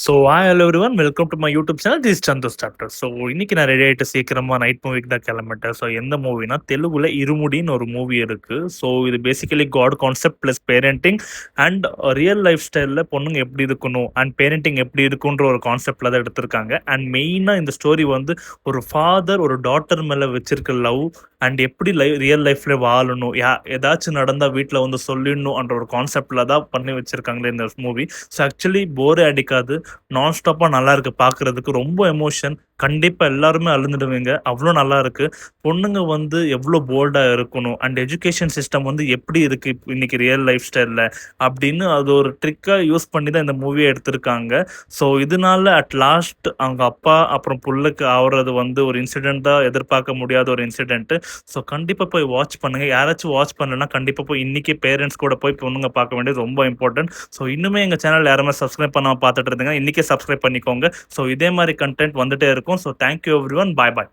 Hi hello everyone, welcome to my YouTube channel. This Santhosh chapter. இன்னைக்கு நான் ready ஆகிட்டு சீக்கிரமா நைட் மூவிக்கு தான் கிளம்பிட்டேன். எந்த மூவினா, தெலுங்குல இருமுடின்னு ஒரு மூவி இருக்கு. இது basically God concept plus parenting and real life ஸ்டைலில் பொண்ணுங்க எப்படி இருக்கணும் அண்ட் பேரண்டிங் எப்படி இருக்குன்ற ஒரு கான்செப்டில் தான் எடுத்திருக்காங்க. அண்ட் மெயினாக இந்த ஸ்டோரி வந்து ஒரு ஃபாதர் ஒரு டாட்டர் மேலே வச்சிருக்க லவ் அண்ட் எப்படி ரியல் லைஃப்ல வாழணும், ஏதாச்சும் நடந்தால் வீட்டில் வந்து சொல்லிடணும் என்ற ஒரு கான்செப்டில் தான் பண்ணி வச்சிருக்காங்களே இந்த மூவி. ஆக்சுவலி போரே அடிக்காது, நான் ஸ்டாப்பா நல்லா இருக்கு பார்க்கறதுக்கு. ரொம்ப எமோஷன், கண்டிப்பா எல்லாருமே அழுந்துடுவீங்க, அவ்வளோ நல்லா இருக்கு. பொண்ணுங்க வந்து எவ்வளோ போல்டா இருக்கணும் அண்ட் எஜுகேஷன் சிஸ்டம் வந்து எப்படி இருக்கு இன்னைக்கு ரியல் லைஃப் ஸ்டைல்ல அப்படின்னு அது ஒரு ட்ரிக்கா யூஸ் பண்ணி தான் இந்த மூவியை எடுத்திருக்காங்க. இதனால அட் லாஸ்ட் அவங்க அப்பா அப்புறம் புள்ளைக்கு ஆகுறது வந்து ஒரு இன்சிடென்ட் தான், எதிர்பார்க்க முடியாத ஒரு இன்சிடென்ட். கண்டிப்பா போய் வாட்ச் பண்ணுங்க. யாராச்சும் வாட்ச் பண்ணலன்னா கண்டிப்பா போய் இன்னைக்கு பேரண்ட்ஸ் கூட போய் பொண்ணுங்க பார்க்க வேண்டியது ரொம்ப இம்பார்ட்டன்ட். இன்னுமே எங்க சேனல் யாருமே சப்ஸ்கிரைப் பண்ணாம பார்த்துட்டு இருந்தீங்க, இன்னைக்கே சப்ஸ்கிரைப் பண்ணிக்கோங்க. இதே மாதிரி கண்டென்ட் வந்துட்டே இருக்கும். தேங்க்யூ எவ்ரி ஒன், பாய் பாய்.